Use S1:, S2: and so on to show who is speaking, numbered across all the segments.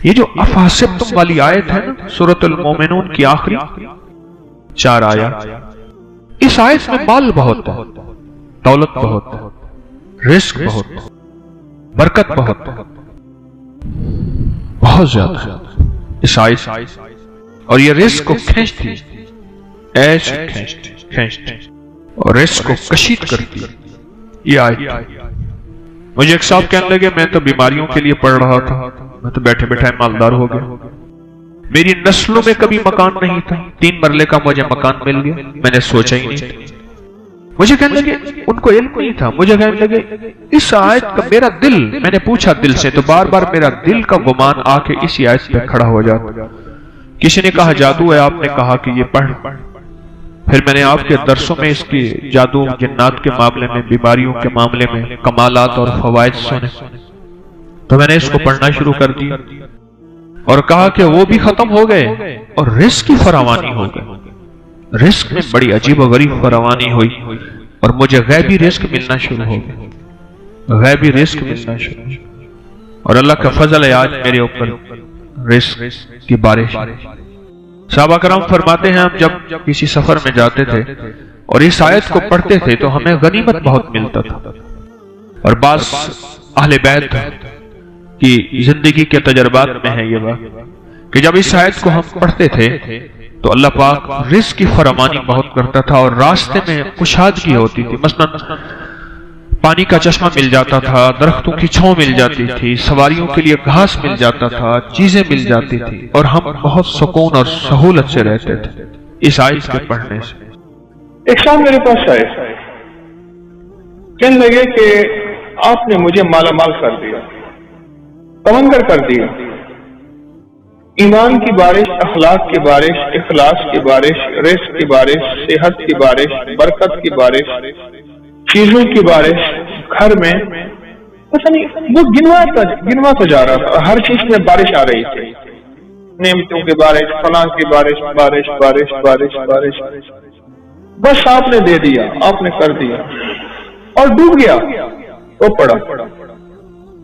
S1: یہ جو افحسبتم والی آیت ہے نا سورۃ المومنون کی آخری 4 آیات، اس آیت میں مال بہت ہے، دولت بہت ہے، رزق بہت ہے، برکت بہت ہے، بہت زیادہ اس آیت، اور یہ رزق کو کھینچتی، ایسے کھینچتی اور رزق کو کشید کرتی یہ آیت۔ مجھے ایک صاحب کہنے لگے میں تو بیماریوں کے لیے پڑھ رہا تھا، میں تو بیٹھے بیٹھے مالدار ہو گیا، میری نسلوں میں کبھی مکان نہیں تھا، 3 مرلے کا مجھے مکان مل گیا، میں نے سوچا ہی نہیں۔ مجھے کہنے لگے ان کو علم نہیں تھا، مجھے کہنے لگے اس آیت کا میرا دل، میں نے پوچھا دل سے تو بار بار میرا دل کا گمان آ کے اسی آیت پہ کھڑا ہو جاتا۔ کسی نے کہا جادو ہے، آپ نے کہا کہ یہ پڑھ، پھر میں نے آپ کے درسوں میں اس کی جادو جنات کے معاملے میں، بیماریوں کے معاملے میں کمالات اور فوائد سنے، تو میں نے اس کو پڑھنا شروع کر دیا اور کہا کہ وہ بھی ختم ہو گئے اور رزق کی فراوانی ہو گئی، رزق میں بڑی عجیب و غریب فراوانی ہوئی اور مجھے غیبی رزق ملنا شروع ہو گیا، غیبی رزق ملنا شروع ہو، اور اللہ کا فضل ہے آج میرے اوپر رزق کی بارش۔ صحابہ کرام فرماتے ہیں ہم جب کسی سفر میں جاتے تھے اور اس آیت کو پڑھتے تھے تو ہمیں غنیمت بہت ملتا تھا، اور بعض اہل بیت کی زندگی کے تجربات میں ہے یہ بات کہ جب اس آیت کو ہم پڑھتے تھے تو اللہ پاک رزق کی فراوانی بہت کرتا تھا اور راستے میں کشادگی ہوتی تھی، مثلا پانی کا چشمہ مل جاتا تھا، درختوں کی چھاؤں مل جاتی تھی، سواریوں کے لیے گھاس مل جاتا تھا، چیزیں مل جاتی تھی، اور ہم بہت سکون اور سہولت سے رہتے تھے اس آیت کے پڑھنے سے۔
S2: ایک شام میرے پاس آئے، کہنے لگے کہ آپ نے مجھے مالا مال کر دیا، تمنگر کر دیا، ایمان کی بارش، اخلاق کی بارش، اخلاص کی بارش، رزق کی بارش، صحت کی بارش، برکت کی بارش، چیزوں کی بارش، گھر میں پتہ نہیں وہ گنواتا جا رہا تھا، ہر چیز میں بارش آ رہی تھی، نعمتوں کی بارش، فلاں کی بارش، بارش بارش بارش بارش، بس آپ نے دے دیا، آپ نے کر دیا اور ڈوب گیا، وہ پڑا۔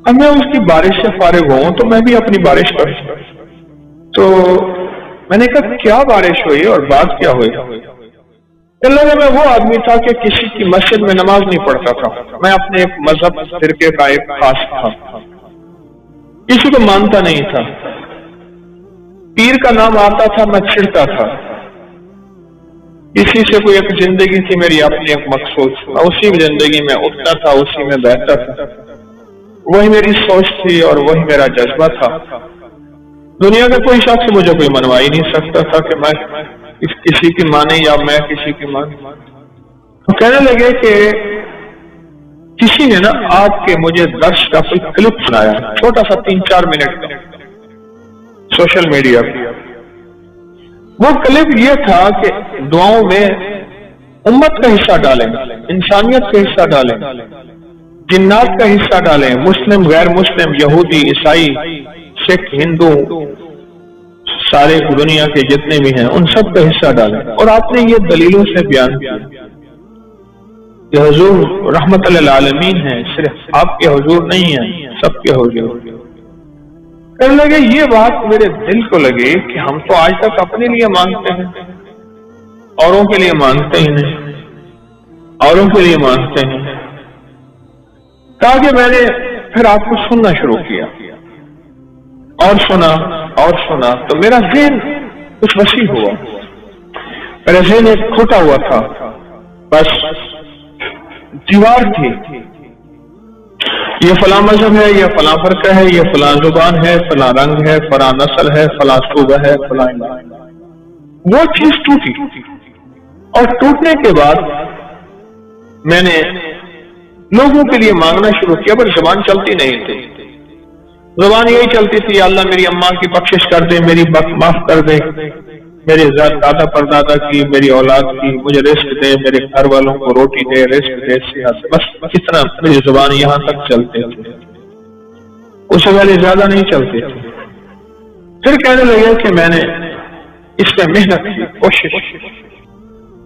S2: اب میں اس کی بارش سے فارغ ہوں تو میں بھی اپنی بارش کروں، تو میں نے کہا کیا بارش ہوئی اور بات کیا ہوئی؟ اللہ میں وہ آدمی تھا کہ کسی کی مسجد میں نماز نہیں پڑھتا تھا، میں اپنے ایک مذہب فرقے کا ایک خاص تھا، کسی کو مانتا نہیں تھا، پیر کا نام آتا تھا میں چھڑتا تھا، کسی سے کوئی ایک زندگی تھی میری اپنی ایک مقصود، میں اسی زندگی میں اٹھتا تھا، اسی میں بیٹھتا تھا، وہی میری سوچ تھی اور وہی میرا جذبہ تھا۔ دنیا کا کوئی شخص مجھے کوئی منوا ہی نہیں سکتا تھا کہ میں کسی کی مانے یا میں کسی کی مانے۔ تو کہنے لگے کہ کسی نے نا آپ کے مجھے درس کا کوئی کلپ سنایا، چھوٹا سا 3-4 منٹ کا، سوشل میڈیا پہ۔ وہ کلپ یہ تھا کہ دعاؤں میں امت کا حصہ ڈالیں، انسانیت کا حصہ ڈالیں، جنات کا حصہ ڈالیں، مسلم غیر مسلم، یہودی عیسائی سکھ ہندو سارے دنیا کے جتنے بھی ہیں ان سب کا حصہ ڈالیں، اور آپ نے یہ دلیلوں سے بیان کیا کہ حضور رحمت للعالمین ہیں، صرف آپ کے حضور نہیں ہیں، سب کے حضور۔ کہنے لگے یہ بات میرے دل کو لگی کہ ہم تو آج تک اپنے لیے مانگتے ہیں، اوروں کے لیے مانگتے ہی نہیں، اوروں کے لیے مانگتے ہیں۔ تاکہ میں نے پھر آپ کو سننا شروع کیا اور سنا تو میرا ذہن کچھ وسیع ہوا، میرا ذہن ایک کھوٹا ہوا تھا، بس دیوار تھی، یہ فلاں مذہب ہے، یہ فلاں فرقہ ہے، یہ فلاں زبان ہے، فلاں رنگ ہے، فلاں نسل ہے، فلاں صوبہ ہے، فلاں۔ وہ چیز ٹوٹی، اور ٹوٹنے کے بعد میں نے لوگوں کے لیے مانگنا شروع کیا، پر زبان چلتی نہیں تھی، زبان یہی چلتی تھی اللہ میری اماں کی بخشش کر دے، میری معاف کر دے، میرے دادا پردادا کی، میری اولاد کی، مجھے رزق دے، میرے گھر والوں کو روٹی دے، رزق دے، صحت، بس کتنا میری زبان یہاں تک چلتے تھے، اس سے پہلے زیادہ نہیں چلتے تھے۔ پھر کہنے لگے کہ میں نے اس میں محنت کی، کوشش،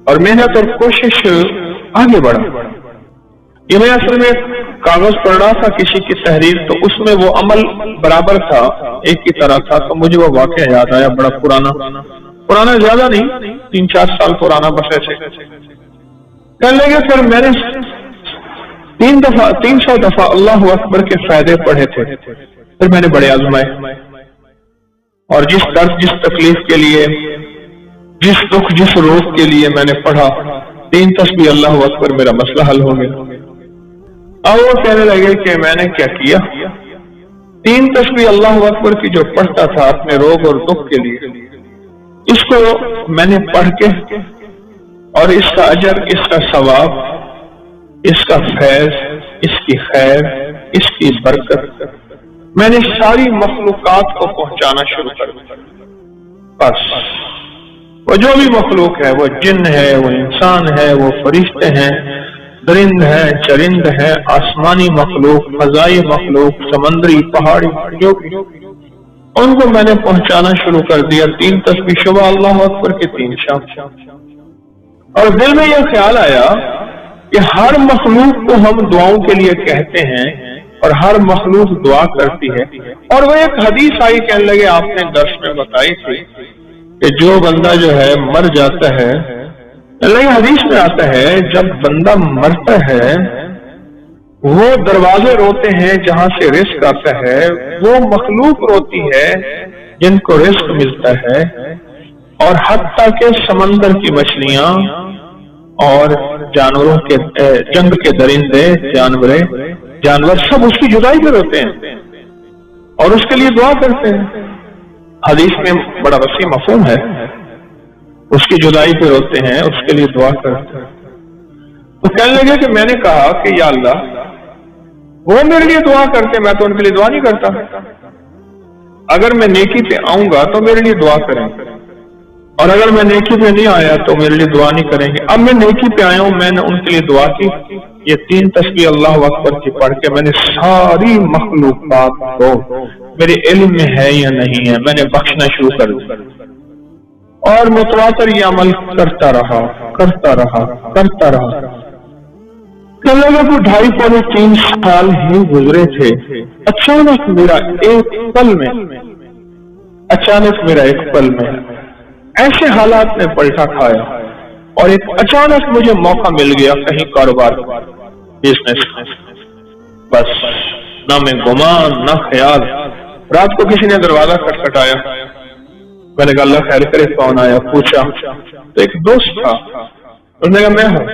S2: اور محنت اور کوشش آگے بڑھا، یہ میں اصل میں کاغذ پڑھ رہا تھا کسی کی تحریر، تو اس میں وہ عمل برابر تھا، ایک کی طرح تھا، تو مجھے وہ واقعہ یاد آیا، بڑا پرانا زیادہ نہیں، 3-4 سال پرانا بس ایسے کہنے لگے۔ پھر میں نے 300 دفعہ اللہ اکبر کے فائدے پڑھے تھے، پھر میں نے بڑے آزمائے، اور جس درد جس تکلیف کے لیے، جس دکھ جس روگ کے لیے میں نے پڑھا، 3 تسبیح اللہ اکبر، میرا مسئلہ حل ہو گیا۔ اب وہ کہنے لگے کہ میں نے کیا کیا، 3 تسبیح اللہ اکبر کی جو پڑھتا تھا اپنے روگ اور دکھ کے لیے، اس کو میں نے پڑھ کے، اور اس کا اجر، اس کا ثواب، اس کا فیض، اس کی خیر، اس کی برکت میں نے ساری مخلوقات کو پہنچانا شروع کر دیا۔ بس وہ جو بھی مخلوق ہے، وہ جن ہے، وہ انسان ہے، وہ فرشتے ہیں، درند ہے، چرند ہے، آسمانی مخلوق، فضائی مخلوق، سمندری، پہاڑی، جو بھی، ان کو میں نے پہنچانا شروع کر دیا۔ 3 تسبیح صبح اللہ اکبر کے 3 شام، اور دل میں یہ خیال آیا کہ ہر مخلوق کو ہم دعاؤں کے لیے کہتے ہیں اور ہر مخلوق دعا کرتی ہے، اور وہ ایک حدیث آئی، کہنے لگے آپ نے درس میں بتائی تھی کہ جو بندہ جو ہے مر جاتا ہے، اللہ حدیث میں آتا ہے جب بندہ مرتا ہے وہ دروازے روتے ہیں جہاں سے رزق آتا ہے، وہ مخلوق روتی ہے جن کو رزق ملتا ہے، اور حتیٰ کہ سمندر کی مچھلیاں اور جانوروں کے جنگ کے درندے، جانور سب اس کی جدائی پہ روتے ہیں اور اس کے لیے دعا کرتے ہیں۔ حدیث میں بڑا وسیع مفہوم ہے، اس کی جدائی پہ روتے ہیں، اس کے لیے دعا کرتے ہیں۔ تو کہنے لگے کہ میں نے کہا کہ یا اللہ، وہ میرے لیے دعا کرتے، میں تو ان کے لیے دعا نہیں کرتا، اگر میں نیکی پہ آؤں گا تو میرے لیے دعا کریں، اور اگر میں نیکی پہ نہیں آیا تو میرے لیے دعا نہیں کریں گے۔ اب میں نیکی پہ آیا ہوں، میں نے ان کے لیے دعا کی، یہ 3 تسبیح اللہ اکبر کی پڑھ کے میں نے ساری مخلوقات کو، میرے علم میں ہے یا نہیں ہے، میں نے بخشنا شروع کر دیا، اور متواتر یہ عمل کرتا رہا۔ لوگوں کو 2.5-3 سال ہی گزرے تھے، اچانک میرا ایک پل میں ایسے حالات نے پلٹا کھایا، اور ایک اچانک مجھے موقع مل گیا کہیں کاروبار، بزنس، بس نہ میں گمان نہ خیال۔ رات کو کسی نے دروازہ کھٹکھٹایا، میں نے کہا اللہ خیر کرے، کون آیا؟ پوچھا تو ایک دوست تھا، اس نے کہا میں ہوں،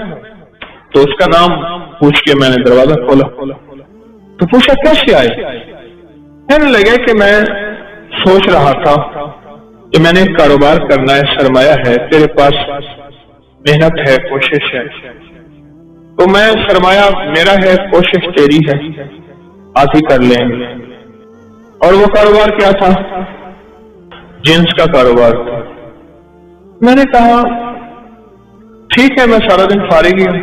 S2: تو اس کا نام پوچھ کے میں نے دروازہ کھولا، تو پوچھا کیسے آئے؟ کہنے لگے کہ میں سوچ رہا تھا کہ میں نے کاروبار کرنا ہے، سرمایہ ہے، تیرے پاس محنت ہے، کوشش ہے، تو میں سرمایہ میرا ہے، کوشش تیری ہے، آدھی کر لیں گے۔ اور وہ کاروبار کیا تھا؟ جنس کا کاروبار تھا۔ میں نے کہا ٹھیک ہے، میں سارا دن فارغ ہی ہوں،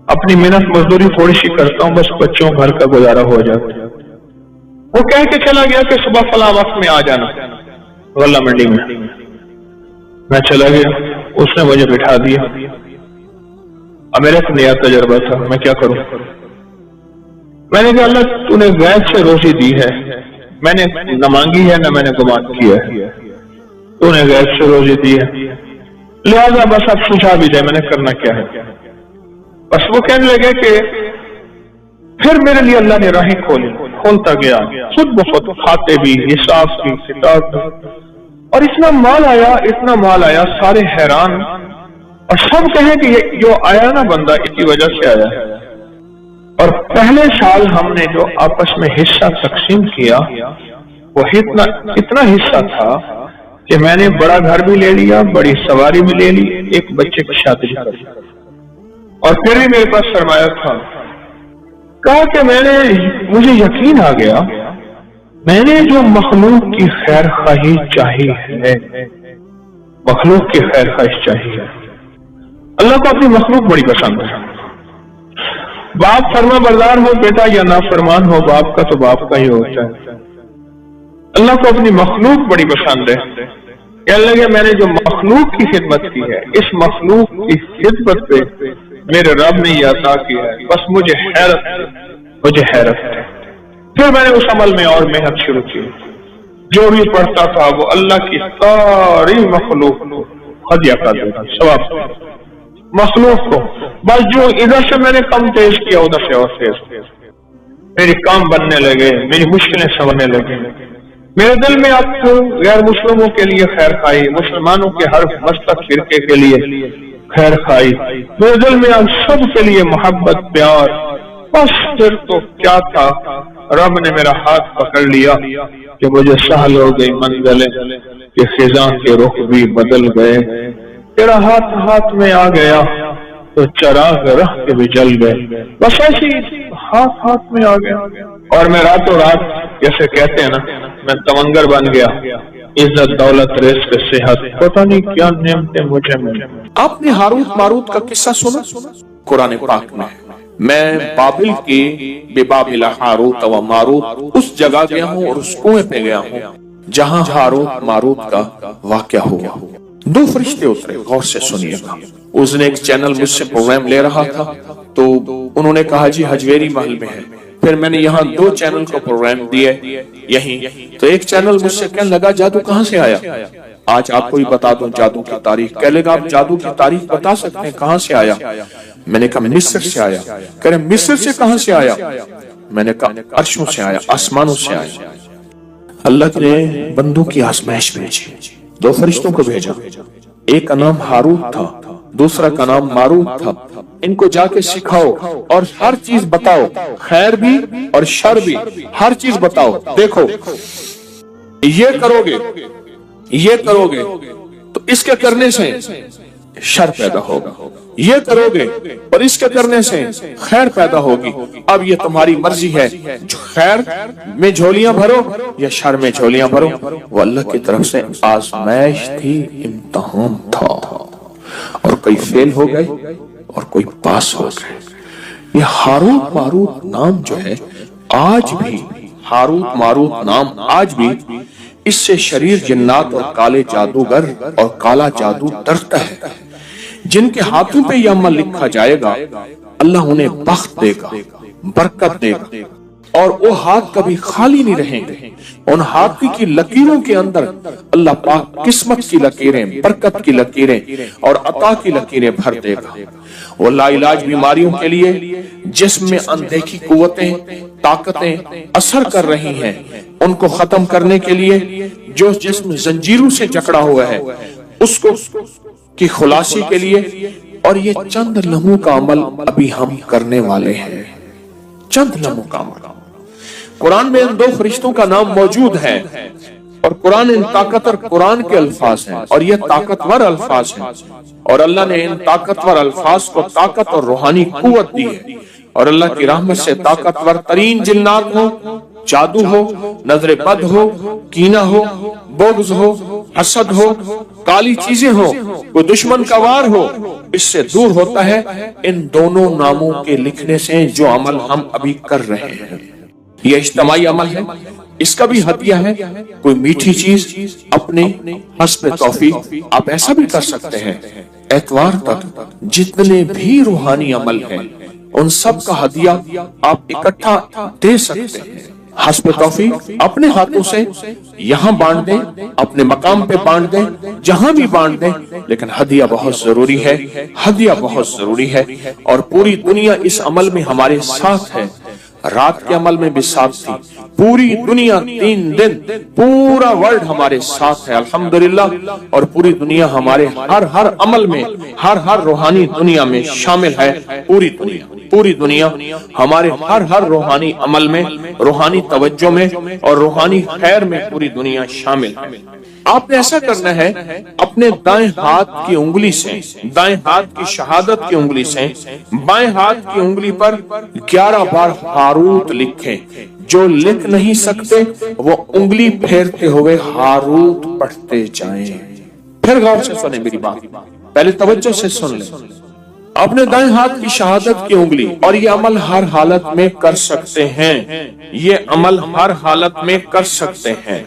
S2: اپنی محنت مزدوری تھوڑی سی کرتا ہوں، بس بچوں گھر کا گزارا ہو جاتا۔ وہ کہہ کے چلا گیا کہ صبح فلاں وقت میں آ جانا غلہ منڈی میں۔ میں چلا گیا، اس نے مجھے بٹھا دیا۔ اب میرا ایک نیا تجربہ تھا، میں کیا کروں؟ میں نے کہا اللہ تو نے غیب سے روزی دی ہے، میں نے نہ مانگی ہے نہ میں نے گمان کیا ہے، تو نے غیب سے روزی دی ہے، لہذا بس اب سجھا بھی دے، میں نے کرنا کیا ہے۔ بس وہ کہنے لگے کہ پھر میرے لیے اللہ نے راہیں کھولتا گیا، خود بخود کھاتے بھی، حساب بھی، کتاب بھی، اور اتنا مال آیا، سارے حیران، اور سب کہیں کہ یہ جو آیا نا بندہ اس کی وجہ سے آیا ہے۔ اور پہلے سال ہم نے جو آپس میں حصہ تقسیم کیا وہ اتنا حصہ تھا کہ میں نے بڑا گھر بھی لے لیا، بڑی سواری بھی لے لی، ایک بچے کی شادی کر لی، اور پھر بھی میرے پاس سرمایہ تھا۔ کہا کہ مجھے یقین آ گیا، میں نے جو مخلوق کی خیر خواہی چاہی ہے، مخلوق کی خیر خواہش چاہی ہے، اللہ کو اپنی مخلوق بڑی پسند ہے۔ باپ فرما بردار ہو بیٹا یا نافرمان ہو باپ کا تو باپ کا ہی ہوتا ہے۔ اللہ کو اپنی مخلوق بڑی پسند ہے۔ کہنے لگے میں نے جو مخلوق کی خدمت کی ہے، اس مخلوق کی خدمت پہ میرے رب نے یہ عطا کیا ہے، بس مجھے حیرت ہے۔ پھر میں نے اس عمل میں اور محنت شروع کی، جو بھی پڑھتا تھا وہ اللہ کی ساری مخلوق کو ہدیہ کر دیتا، ثواب مخلوق کو، بس جو ادھر سے میں نے کم تیز کیا ادھر سے اور تیز، میری کام بننے لگے، میری مشکلیں سننے لگے، میرے دل میں اب غیر مسلموں کے لیے خیر خواہی، مسلمانوں کے ہر مسلک فرقے کے لیے خیر خواہی، میرے دل میں اب سب کے لیے محبت پیار، بس پھر تو کیا تھا، رب نے میرا ہاتھ پکڑ لیا کہ مجھے سہل ہو گئی منزلیں کہ خزاں کے رخ بھی بدل گئے، تیرا ہاتھ میں آ گیا تو چراغ رہ کے بھی جل گئے، بس ایسی ہاتھ میں آ گیا، اور میں راتوں رات جیسے کہتے ہیں نا میں تمنگر بن گیا، عزت دولت رزق صحت پتہ نہیں کیا نعمتیں مجھے ملی۔
S3: آپ نے ہاروت ماروت کا قصہ سنا قرآن پاک میں بابل کی ببابل ہاروت و ماروت اس جگہ گیا ہوں اور اس کنویں پہ گیا ہوں جہاں ہاروت ماروت کا واقعہ ہوا۔ دو فرشتے اترے، غور سے سنیے گا۔ اس نے ایک چینل مجھ سے پروگرام لے رہا تھا تو انہوں نے کہا جی حجویری محل میں ہے، پھر میں نے یہاں دو چینل کو پروگرام دیے یہیں، تو ایک چینل مجھ سے کہنے لگا جادو کہاں سے آیا؟ آج آپ کو ہی بتا دوں جادو کی تاریخ۔ کہہ لے گا آپ جادو کی تاریخ بتا سکتے ہیں کہاں سے آیا؟ میں نے کہا مصر سے آیا۔ کہہ رہے مصر سے کہاں سے آیا؟ میں نے کہا عرشوں سے آیا، آسمانوں سے آیا۔ اللہ نے بندوں کی آزمائش بھیجی، دو فرشتوں کو بھیجا، ایک کا نام ہاروت تھا، دوسرا کا نام ماروت تھا۔ ان کو جا کے سکھاؤ اور ہر چیز بتاؤ، خیر بھی اور شر بھی، ہر چیز بتاؤ۔ دیکھو یہ کرو گے تو اس کے کرنے سے شر پیدا ہوگا، یہ کرو گے اور اس کے کرنے سے خیر پیدا ہوگی، اب یہ تمہاری مرضی ہے، جو خیر میں جھولیاں بھرو یا شر میں جھولیاں بھرو۔ وہ اللہ کی طرف سے آزمائش تھی، امتحان تھا، اور کوئی فیل ہو گئے اور کوئی پاس ہو گئے۔ یہ ہاروت ماروت نام جو ہے آج بھی، ہاروت ماروت نام آج بھی، اس سے شریر جنات اور کالے جادوگر اور کالا جادو ڈرتا ہے۔ جن کے ہاتھوں پہ یہ عمل لکھا جائے گا اللہ انہیں بخت دے گا، برکت دے گا، اور وہ ہاتھ کبھی خالی نہیں رہیں گے۔ ان ہاتھ کی لکیروں کے اندر اللہ پاک قسمت کی لکیریں، برکت کی لکیریں اور عطا کی لکیریں بھر دے گا۔ وہ لا علاج بیماریوں کے لیے جسم میں اندیکھی قوتیں، طاقتیں اثر کر رہی ہیں، ان کو ختم کرنے کے لیے جو جسم زنجیروں سے جکڑا ہوا ہے اس کو کی خلاصی کے لیے، اور یہ چند لمحوں کا عمل ابھی ہم کرنے والے ہیں، چند لمحوں کا عمل۔ قرآن میں ان دو فرشتوں کا نام موجود ہے، اور قرآن ان طاقتور قرآن کے الفاظ ہیں، اور یہ طاقتور الفاظ ہیں، اور اللہ نے ان طاقتور الفاظ کو طاقت اور روحانی قوت دی ہے، اور اللہ کی رحمت سے طاقتور ترین جنات ہو، جادو ہو، نظر بد ہو، کینہ ہو، بغض ہو، حسد ہو، کالی چیزیں ہو، کوئی دشمن کا وار ہو، اس سے دور ہوتا ہے ان دونوں ناموں کے لکھنے سے جو عمل ہم ابھی کر رہے ہیں۔ یہ اجتماعی عمل ہے، اس کا بھی ہدیہ ہے، کوئی میٹھی چیز اپنے حسب توفیق آپ ایسا بھی کر سکتے ہیں۔ اتوار تک جتنے بھی روحانی عمل ہیں ان سب کا ہدیہ آپ اکٹھا دے سکتے ہیں، حسب توفیق اپنے ہاتھوں سے یہاں بانٹ دیں، اپنے مقام پہ بانٹ دیں، جہاں بھی بانٹ دیں، لیکن ہدیہ بہت ضروری ہے، ہدیہ بہت ضروری ہے۔ اور پوری دنیا اس عمل میں ہمارے ساتھ ہے، رات کے عمل میں بھی ساتھ تھی، پوری دنیا 3 دن پورا ورلڈ ہمارے ساتھ ہے الحمدللہ، اور پوری دنیا ہمارے ہر عمل میں، ہر روحانی دنیا میں شامل ہے۔ پوری دنیا ہمارے ہر روحانی عمل میں، روحانی توجہ میں اور روحانی خیر میں پوری دنیا شامل ہے۔ آپ نے ایسا کرنا ہے، اپنے دائیں ہاتھ کی انگلی سے، دائیں ہاتھ کی شہادت کی انگلی سے بائیں ہاتھ کی انگلی پر 11 بار ہاروت لکھیں۔ جو لکھ نہیں سکتے وہ انگلی پھیرتے ہوئے ہاروت پڑھتے جائیں۔ پھر غور سے سنیں میری بات، پہلے توجہ سے سن لیں۔ اپنے دائیں ہاتھ کی شہادت کی انگلی، اور یہ عمل ہر حالت میں کر سکتے ہیں، یہ عمل ہر حالت میں کر سکتے ہیں،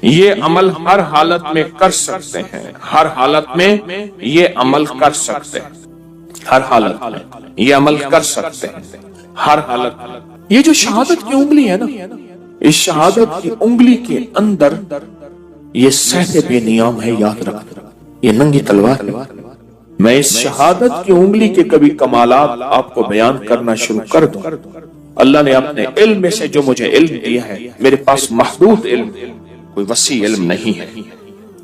S3: یہ عمل ہر حالت میں کر سکتے ہیں، ہر حالت میں یہ عمل کر سکتے ہیں۔ ہر حالت میں یہ عمل کر سکتے ہیں، ہر حالت میں۔ یہ جو شہادت کی انگلی ہے نا، اس شہادت کی انگلی کے اندر یہ سہتے بے نیام ہے، یاد رکھنا، یہ ننگی تلوار ہے۔ میں اس شہادت کی انگلی کے کبھی کمالات آپ کو بیان کرنا شروع کر دوں، اللہ نے اپنے علم میں سے جو مجھے علم دیا ہے، میرے پاس محدود علم، کوئی وسیع علم نہیں ہے،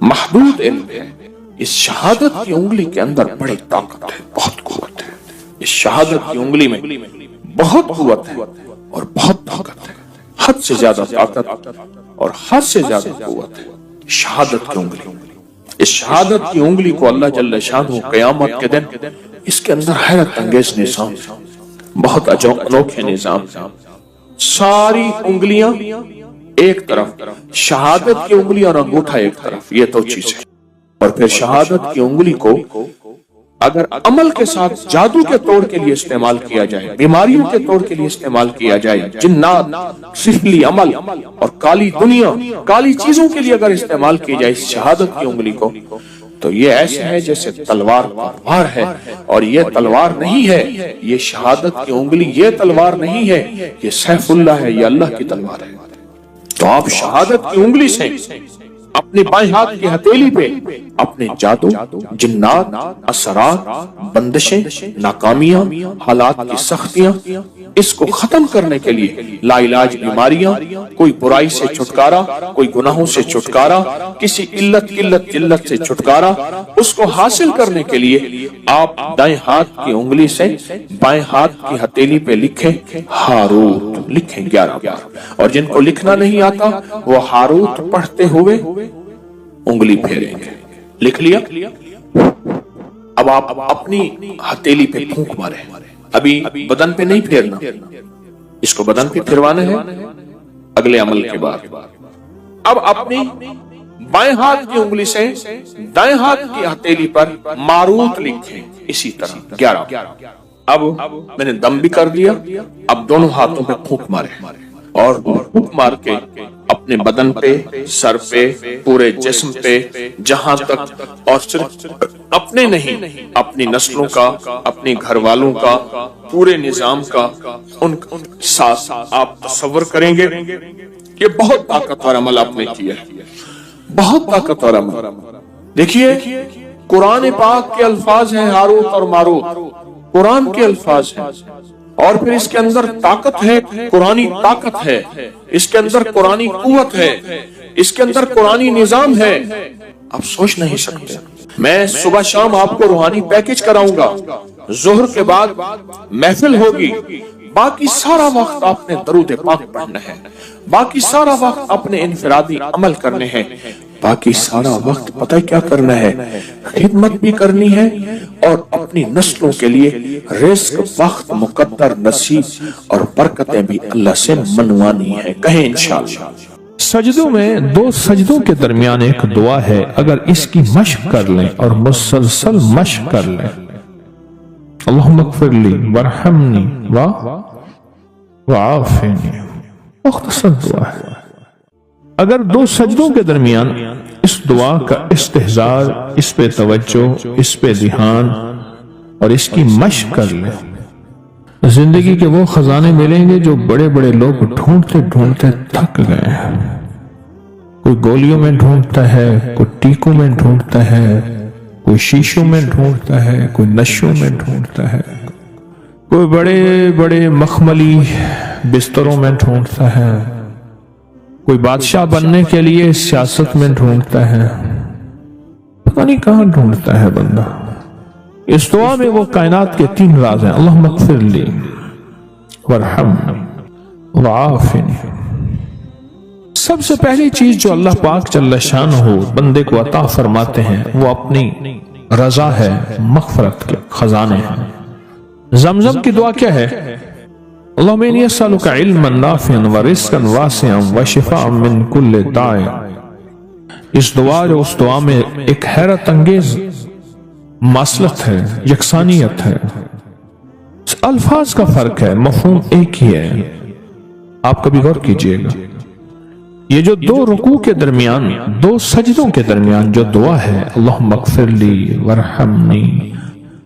S3: محدود علم ہے۔ اس شہادت کی انگلی کے اندر بڑی طاقت ہے، بہت قوت ہے۔ اس شہادت کی انگلی میں بہت قوت ہے اور بہت طاقت ہے، حد سے زیادہ طاقت اور حد سے زیادہ قوت ہے شہادت کی انگلی۔ اس شہادت کی انگلی کو اللہ جل شانہ قیامت کے دن اس کے اندر حیرت انگیز نظام، بہت انوکھے نظام، ساری انگلیاں ایک طرف، شہادت کی انگلی اور انگوٹھا ایک طرف، یہ دو چیزیں۔ اور پھر شہادت کی انگلی کو اگر عمل کے ساتھ جادو کے طور کے لیے استعمال کیا جائے، بیماریوں کے طور کے لیے استعمال کیا جائے، جنات، سفلی عمل اور کالی دنیا، کالی چیزوں کے لیے اگر استعمال کی جائے اس شہادت کی انگلی کو، تو یہ ایسے ہے جیسے تلوار ہے، اور یہ تلوار نہیں ہے، یہ شہادت کی انگلی یہ تلوار نہیں ہے، یہ سیف اللہ ہے، یہ اللہ کی تلوار ہے۔ تو آپ شہادت کی انگلی سے اپنے بائیں ہاتھ کی ہتھیلی پہ اپنے جادو، جنات، اثرات، بندشیں، ناکامیاں، حالات کی سختیاں، اس کو ختم کرنے کے لیے لا علاج بیماریاں، کوئی برائی سے چھٹکارا، کوئی گناہوں سے چھٹکارا، کسی قلت جلت سے چھٹکارا، اس کو حاصل کرنے کے لیے آپ دائیں ہاتھ کی انگلی سے بائیں ہاتھ کی ہتھیلی پہ لکھیں ہاروت، لکھیں 11 بار، اور جن کو لکھنا نہیں آتا وہ ہاروت پڑھتے ہوئے انگلی پھیریں گے۔ لکھ لیا؟ اب آپ اپنی ہتھیلی پہ پھونک ماریں، ابھی بدن پہ نہیں پھیرنا، اس کو بدن پہ پھروانا ہے اگلے عمل کے بعد۔ اب اپنی بائیں ہاتھ کی انگلی سے دائیں ہاتھ کی ہتھیلی پر ماروت لکھیں، اسی طرح 11۔ اب میں نے دم بھی کر دیا، اب دونوں ہاتھوں پہ پھونک مارے، اور پھونک مار کے اپنے بدن پہ، سر پہ، پورے جسم پہ، جہاں تک، اور صرف اپنے نہیں، اپنی نسلوں کا، اپنی گھر والوں کا، پورے نظام کا، ان ساتھ آپ تصور کریں گے۔ یہ بہت طاقتور عمل آپ نے کیا ہے، بہت طاقتور عمل۔ دیکھیے قرآن پاک کے الفاظ ہیں ہاروت اور ماروت، قرآن کے الفاظ ہیں، اور پھر اس کے اندر طاقت ہے، قرآنی طاقت ہے، اس کے اندر قرآنی قوت ہے، اس کے اندر قرآنی نظام ہے، آپ سوچ نہیں سکتے۔ میں صبح شام آپ کو روحانی پیکج کراؤں گا، ظہر کے بعد محفل ہوگی، باقی سارا وقت آپ نے درود پاک پڑھنا ہے، باقی سارا وقت اپنے انفرادی عمل کرنے ہیں، باقی سارا وقت پتہ کیا کرنا ہے، خدمت بھی کرنی ہے، اور اپنی نسلوں کے لیے رزق، وقت، مقدر، نصیب اور برکتیں بھی اللہ سے منوانی ہے۔ کہیں انشاءاللہ۔
S1: سجدوں میں 2 سجدوں کے درمیان ایک دعا ہے، اگر اس کی مشق کر لیں اور مسلسل مشق کر لیں، اللہم اغفر لی ورحمنی وعافنی، مختصر دعا ہے۔ اگر 2 سجدوں کے درمیان اس دعا کا استحضار، اس پہ توجہ، اس پہ دھیان اور اس کی مشق کر لیں، زندگی کے وہ خزانے ملیں گے جو بڑے بڑے لوگ ڈھونڈتے ڈھونڈتے تھک گئے ہیں۔ کوئی گولیوں میں ڈھونڈتا ہے، کوئی ٹیکوں میں ڈھونڈتا ہے، کوئی شیشوں میں ڈھونڈتا ہے، کوئی نشوں میں ڈھونڈتا ہے، کوئی بڑے بڑے مخملی بستروں میں ڈھونڈتا ہے، کوئی بادشاہ بننے کے لیے سیاست میں ڈھونڈتا ہے، پتہ نہیں کہاں ڈھونڈتا ہے بندہ۔ اس دعا میں وہ کائنات کے 3 راز ہیں، اللہم اغفر لی ورحمنی وعافنی۔ سب سے پہلی چیز جو اللہ پاک جل شانہ بندے کو عطا فرماتے ہیں وہ اپنی رضا ہے، مغفرت کے خزانے ہیں۔ زمزم کی دعا کیا ہے؟ اللہم انی اسألک علما نافعا ورزقا واسعا وشفاء من کل داء۔ اس دعا میں ایک حیرت انگیز ماصلت ہے، یکسانیت ہے، الفاظ کا فرق ہے، مفہوم ایک ہی ہے۔ آپ کبھی غور کیجئے گا، یہ جو 2 رکوع کے درمیان، 2 سجدوں کے درمیان جو دعا ہے، اللہم اغفر لی ورحمنی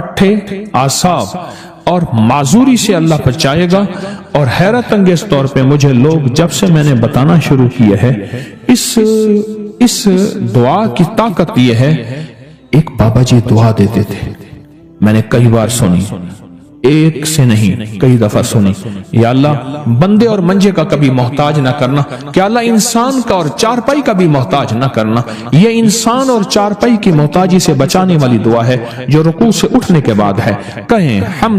S4: پٹھے، اعصاب اور معذوری سے اللہ بچائے گا۔ اور حیرت انگیز طور پہ مجھے لوگ جب سے میں نے بتانا شروع کیا ہے اس دعا کی طاقت یہ ہے۔ ایک بابا جی دعا دیتے تھے، میں نے کئی بار سنی، ایک سے نہیں کئی دفعہ سنی، یا اللہ بندے اور منجے کا کبھی محتاج نہ کرنا، کہ اللہ انسان کا اور چارپائی کا بھی محتاج نہ کرنا۔ یہ انسان اور چارپائی کی محتاجی سے بچانے والی دعا ہے جو رکوع سے اٹھنے کے بعد ہے۔ کہیں ہم